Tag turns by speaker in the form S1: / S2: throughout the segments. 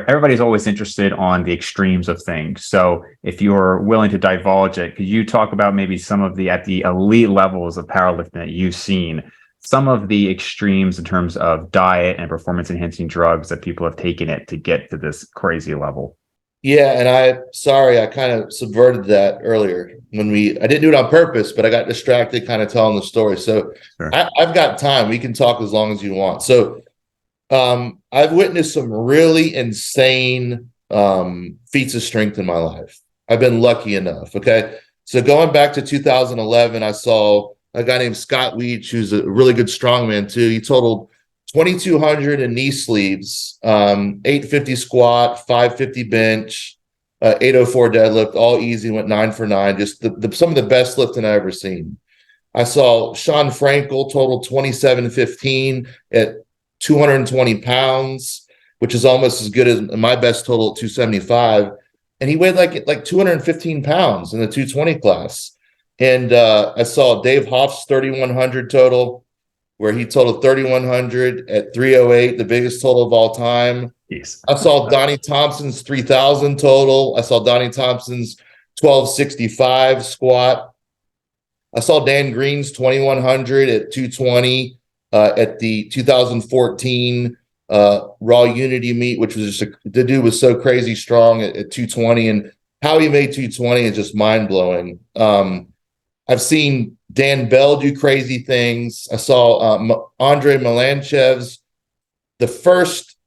S1: everybody's always interested on the extremes of things. So if you're willing to divulge it, could you talk about maybe some of the at the elite levels of powerlifting that you've seen, some of the extremes in terms of diet and performance enhancing drugs that people have taken it to get to this crazy level?
S2: Yeah, and I kind of subverted that earlier I didn't do it on purpose, but I got distracted kind of telling the story. So
S1: Sure.
S2: I've got time. We can talk as long as you want. So I've witnessed some really insane feats of strength in my life. I've been lucky enough. Okay. So going back to 2011, I saw a guy named Scott Leach, who's a really good strongman too. He totaled 2,200 in knee sleeves, 850 squat, 550 bench, 804 deadlift, all easy, went 9 for 9. Just some of the best lifting I ever seen. I saw Sean Frankel total 2715 at 220 pounds, which is almost as good as my best total at 275. And he weighed like 215 pounds in the 220 class. And I saw Dave Hoff's 3,100 total, where he totaled 3,100 at 308, the biggest total of all time.
S1: Yes.
S2: I saw Donnie Thompson's 3,000 total. I saw Donnie Thompson's 1,265 squat. I saw Dan Green's 2,100 at 220 at the 2014 Raw Unity meet, which was just the dude was so crazy strong at 220, and how he made 220 is just mind blowing. I've seen Dan Bell do crazy things. I saw Andre Melanchev's the first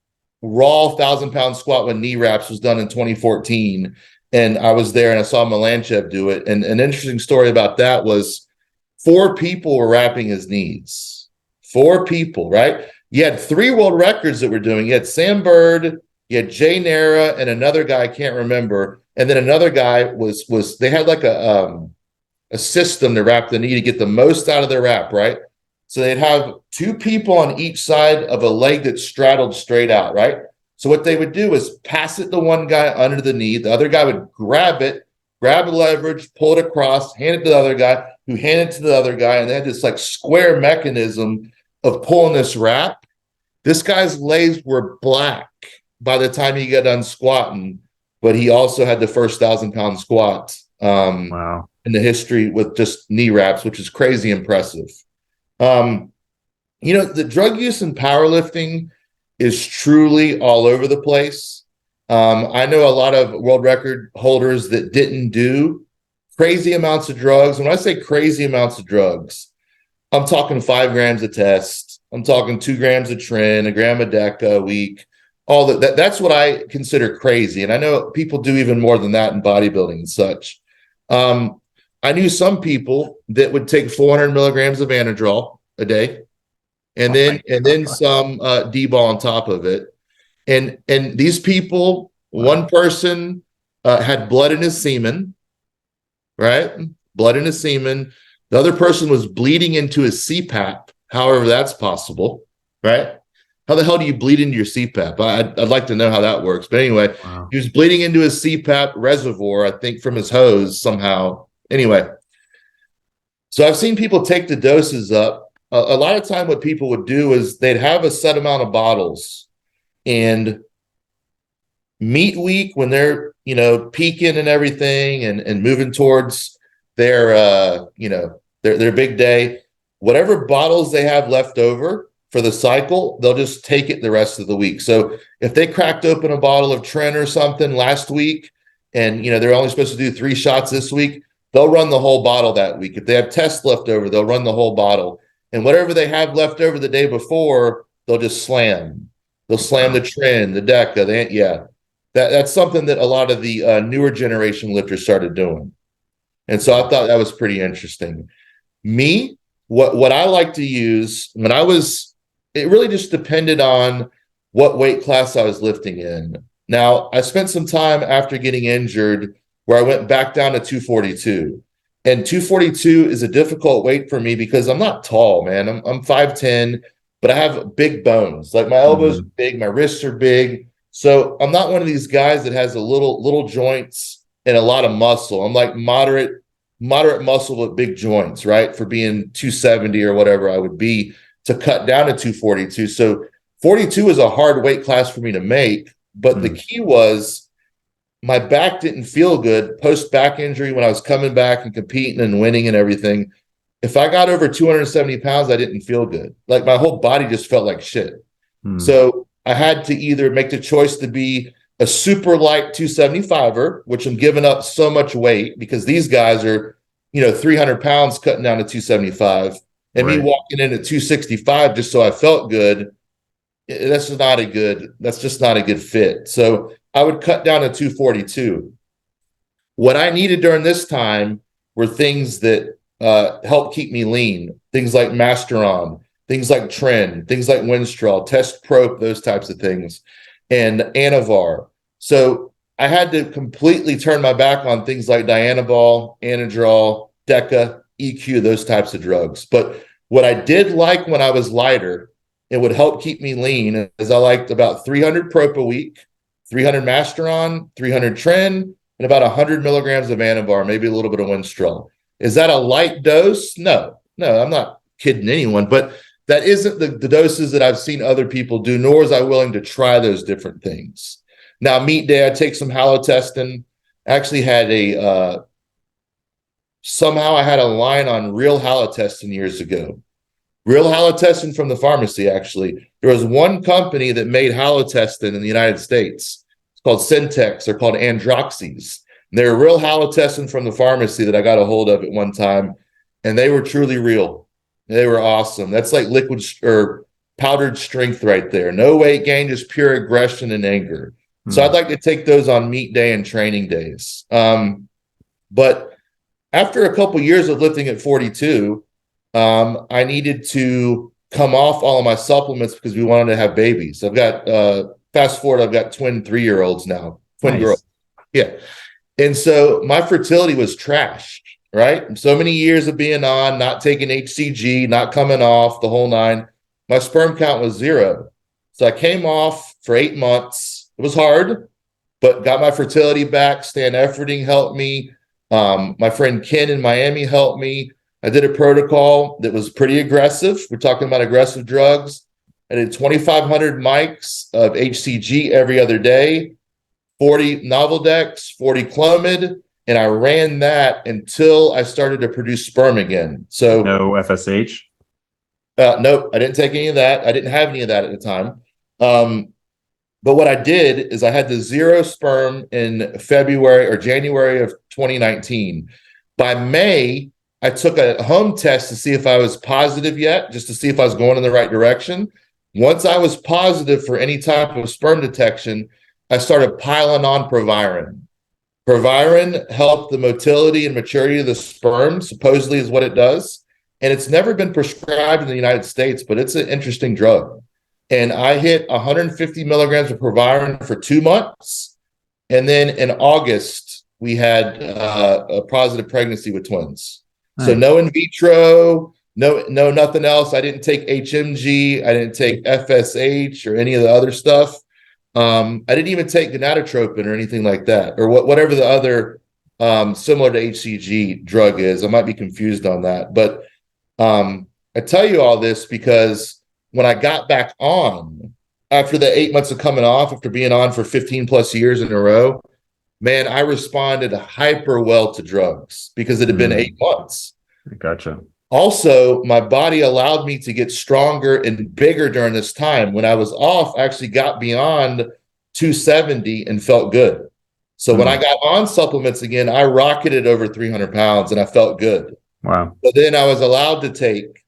S2: raw 1,000-pound squat with knee wraps was done in 2014, and I was there and I saw Melanchev do it. And an interesting story about that was 4 people were wrapping his knees. 4 people, right? You had 3 world records that were doing. You had Sam Bird, you had Jay Nara, and another guy I can't remember. And then another guy was they had like a system to wrap the knee to get the most out of their wrap, right? So they'd have 2 people on each side of a leg that straddled straight out, right? So what they would do is pass it to one guy under the knee. The other guy would grab it, grab the leverage, pull it across, hand it to the other guy, who handed it to the other guy. And they had this like square mechanism of pulling this wrap. This guy's legs were black by the time he got done squatting, but he also had the first 1,000-pound squat.
S1: Wow.
S2: In the history with just knee wraps, which is crazy impressive. The drug use in powerlifting is truly all over the place. I know a lot of world record holders that didn't do crazy amounts of drugs. When I say crazy amounts of drugs, I'm talking 5 grams a test. I'm talking 2 grams of Tren, a gram of Deca a week. All that's what I consider crazy. And I know people do even more than that in bodybuilding and such. I knew some people that would take 400 milligrams of Anadrol a day, and then some D-ball on top of it. And these people, one person had blood in his semen, right? Blood in his semen. The other person was bleeding into his CPAP, however that's possible, right? How the hell do you bleed into your CPAP? I'd like to know how that works. But anyway, wow. He was bleeding into his CPAP reservoir, I think, from his hose somehow. Anyway, so I've seen people take the doses up. A lot of time what people would do is they'd have a set amount of bottles, and meet week when they're, peaking and everything and moving towards their big day, whatever bottles they have left over for the cycle, they'll just take it the rest of the week. So if they cracked open a bottle of Tren or something last week and, they're only supposed to do 3 shots this week, they'll run the whole bottle that week. If they have tests left over, they'll run the whole bottle. And whatever they have left over the day before, they'll just slam. They'll slam the Tren, the Deca. That's something that a lot of the newer generation lifters started doing. And so I thought that was pretty interesting. Me, what I like to use it really just depended on what weight class I was lifting in. Now, I spent some time after getting injured where I went back down to 242. And 242 is a difficult weight for me because I'm not tall, man. I'm 5'10", but I have big bones. Like my elbows are big, my wrists are big. So I'm not one of these guys that has a little joints and a lot of muscle. I'm like moderate muscle with big joints, right? For being 270 or whatever I would be to cut down to 242. So 42 is a hard weight class for me to make, But the key was my back didn't feel good post back injury when I was coming back and competing and winning and everything. If I got over 270 pounds, I didn't feel good. Like my whole body just felt like shit. So I had to either make the choice to be a super light 275er, which I'm giving up so much weight because these guys are, 300 pounds cutting down to 275, and me walking in at 265 just so I felt good. That's just not a good fit. So I would cut down to 242. What I needed during this time were things that help keep me lean, things like Masteron, things like Tren, things like Winstrol, Test Prop, those types of things, and Anavar. So I had to completely turn my back on things like Dianabol, Anadrol, Deca, EQ, those types of drugs. But what I did like when I was lighter, it would help keep me lean, is I liked about 300 Prop a week, 300 Masteron, 300 Tren, and about 100 milligrams of Anavar, maybe a little bit of Winstrol. Is that a light dose? No, I'm not kidding anyone, but that isn't the doses that I've seen other people do, nor was I willing to try those different things. Now, meet day, I take some halotestin. I actually had somehow I had a line on real halotestin years ago. Real halotestin from the pharmacy, actually. There was one company that made halotestin in the United States. It's called Syntex. They're called Androxys. They're real halotestin from the pharmacy that I got a hold of at one time, and they were truly real. They were awesome. That's like liquid or powdered strength right there. No weight gain, just pure aggression and anger. So I'd like to take those on meet day and training days. But after a couple years of lifting at 42, I needed to come off all of my supplements because we wanted to have babies. I've got, fast forward, I've got twin 3-year-olds now, twin girls. Yeah. And so my fertility was trashed, right? So many years of being on, not taking HCG, not coming off, the whole nine. My sperm count was 0. So I came off for 8 months. It was hard, but got my fertility back. Stan Efferding helped me. My friend Ken in Miami helped me. I did a protocol that was pretty aggressive. We're talking about aggressive drugs. I did 2,500 mics of HCG every other day, 40 Novaldex, 40 Clomid, and I ran that until I started to produce sperm again. So
S1: no FSH?
S2: Nope, I didn't take any of that. I didn't have any of that at the time. But what I did is I had the 0 sperm in February or January of 2019. By May, I took a home test to see if I was positive yet, just to see if I was going in the right direction. Once I was positive for any type of sperm detection, I started piling on Proviron. Proviron helped the motility and maturity of the sperm, supposedly is what it does. And it's never been prescribed in the United States, but it's an interesting drug. And I hit 150 milligrams of Proviron for 2 months. And then in August, we had a positive pregnancy with twins. Nice. So no in vitro, no nothing else. I didn't take HMG. I didn't take FSH or any of the other stuff. I didn't even take gonadotropin or anything like that, or whatever the other similar to HCG drug is. I might be confused on that. But I tell you all this because when I got back on after the 8 months of coming off, after being on for 15 plus years in a row, man, I responded hyper well to drugs because it had been 8 months.
S1: Gotcha.
S2: Also, my body allowed me to get stronger and bigger during this time. When I was off, I actually got beyond 270 and felt good. So when I got on supplements again, I rocketed over 300 pounds and I felt good.
S1: Wow.
S2: But then I was allowed to take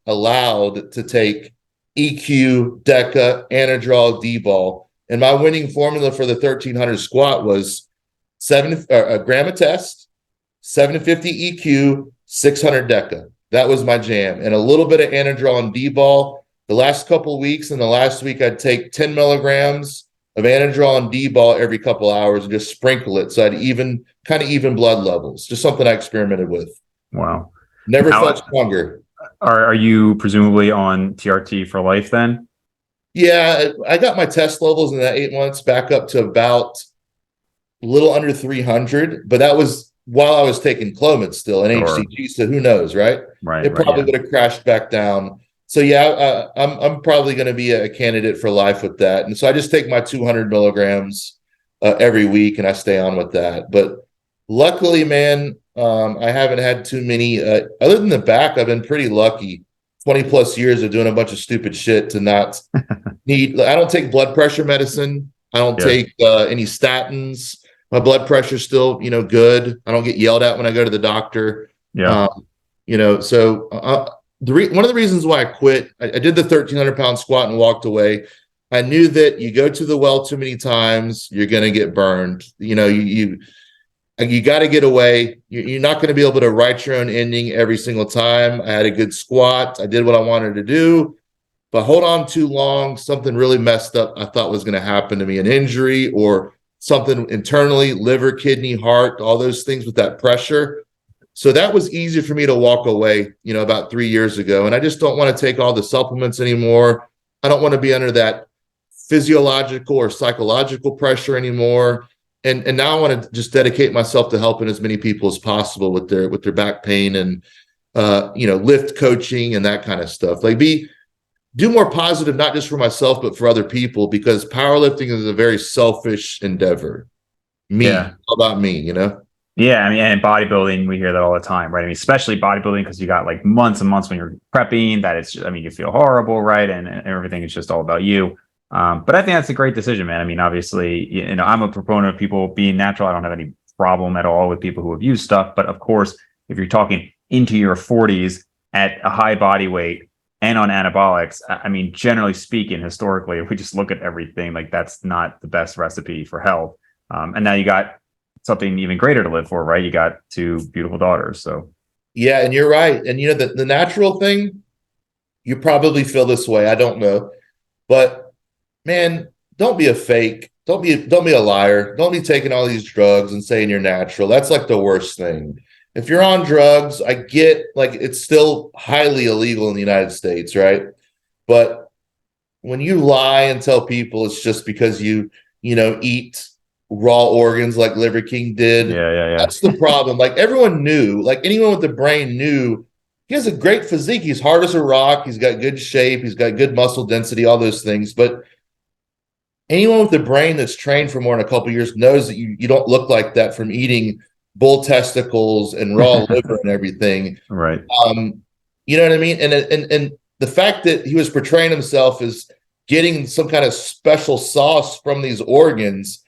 S2: EQ, Deca, Anadrol, D-ball. And my winning formula for the 1300 squat was a gram of test, 750 EQ, 600 Deca. That was my jam. And a little bit of Anadrol and D-ball. The last couple of weeks and the last week, I'd take 10 milligrams of Anadrol and D-ball every couple hours and just sprinkle it. So I'd even blood levels. Just something I experimented with.
S1: Wow.
S2: Never felt stronger.
S1: Are you presumably on TRT for life then?
S2: Yeah, I got my test levels in that 8 months back up to about a little under 300, but that was while I was taking Clomid still and HCG, so who knows, right?
S1: Right.
S2: It probably would have crashed back down. So yeah, I'm probably going to be a candidate for life with that. And so I just take my 200 milligrams every week, and I stay on with that. But luckily, man, I haven't had too many. Other than the back, I've been pretty lucky. 20 plus years of doing a bunch of stupid shit to not need. I don't take blood pressure medicine. I don't take any statins. My blood pressure's still, good. I don't get yelled at when I go to the doctor.
S1: Yeah.
S2: So one of the reasons why I quit, I did the 1,300-pound squat and walked away. I knew that you go to the well too many times, you're going to get burned. You got to get away. You're not going to be able to write your own ending every single time. I had a good squat. I did what I wanted to do, but hold on too long, something really messed up I thought was going to happen to me, an injury or something internally, liver, kidney, heart, all those things with that pressure. So that was easy for me to walk away, about 3 years ago. And I just don't want to take all the supplements anymore. I don't want to be under that physiological or psychological pressure anymore. And now I want to just dedicate myself to helping as many people as possible with their back pain and lift coaching and that kind of stuff. Like do more positive, not just for myself, but for other people, because powerlifting is a very selfish endeavor. All about me,
S1: Yeah, I mean, and bodybuilding, we hear that all the time, right? I mean, especially bodybuilding, because you got like months and months when you're prepping that it's just, I mean, you feel horrible, right? And everything is just all about you. But I think that's a great decision, man. I mean, obviously, I'm a proponent of people being natural. I don't have any problem at all with people who have used stuff. But of course, if you're talking into your 40s at a high body weight and on anabolics, I mean, generally speaking, historically, if we just look at everything, like that's not the best recipe for health. And now you got something even greater to live for, right? You got 2 beautiful daughters. So
S2: yeah, and you're right. And the natural thing, you probably feel this way. I don't know, but man, don't be a fake. Don't be a liar. Don't be taking all these drugs and saying you're natural. That's like the worst thing. If you're on drugs, I get like it's still highly illegal in the United States, right? But when you lie and tell people it's just because you eat raw organs like Liver King did, that's the problem. Like everyone knew, like anyone with the brain knew he has a great physique. He's hard as a rock. He's got good shape. He's got good muscle density, all those things. But anyone with the brain that's trained for more than a couple of years knows that you don't look like that from eating bull testicles and raw liver and everything.
S1: Right.
S2: You know what I mean? And the fact that he was portraying himself as getting some kind of special sauce from these organs,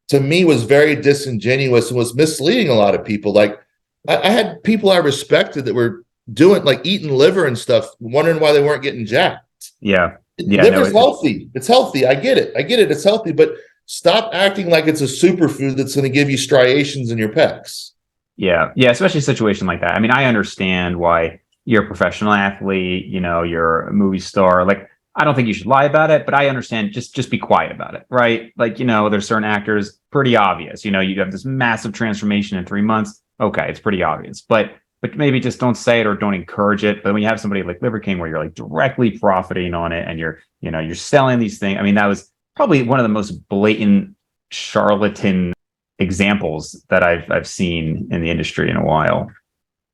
S2: to me, was very disingenuous and was misleading a lot of people. Like I had people I respected that were doing like eating liver and stuff, wondering why they weren't getting jacked.
S1: Yeah.
S2: Liver's healthy. It's healthy. I get it. It's healthy, but stop acting like it's a superfood that's going to give you striations in your pecs.
S1: Yeah. Especially a situation like that. I mean, I understand why you're a professional athlete, you're a movie star. Like, I don't think you should lie about it, but I understand just be quiet about it, right? Like, there's certain actors, pretty obvious, you have this massive transformation in 3 months. Okay. It's pretty obvious, but maybe just don't say it or don't encourage it. But when you have somebody like Liver King where you're like directly profiting on it and you're selling these things. I mean, that was probably one of the most blatant charlatan examples that I've seen in the industry in a while.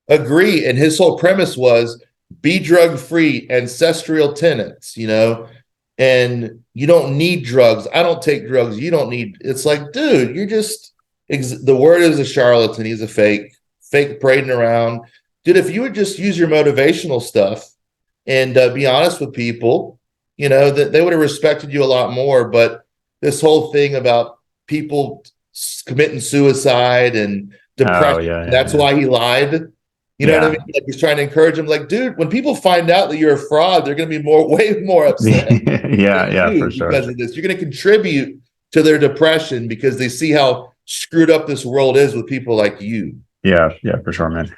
S2: Agree. And his whole premise was be drug-free, ancestral tenets, and you don't need drugs. I don't take drugs. You don't need, it's like, dude, you're just, the word is a charlatan. He's a fake parading around. Dude, if you would just use your motivational stuff and be honest with people, that they would have respected you a lot more. But this whole thing about people committing suicide and depression, that's why he lied. You know what I mean? Like he's trying to encourage him. Like, dude, when people find out that you're a fraud, they're going to be way more upset.
S1: For sure.
S2: Because of this, you're going to contribute to their depression because they see how screwed up this world is with people like you.
S1: Yeah, for sure, man.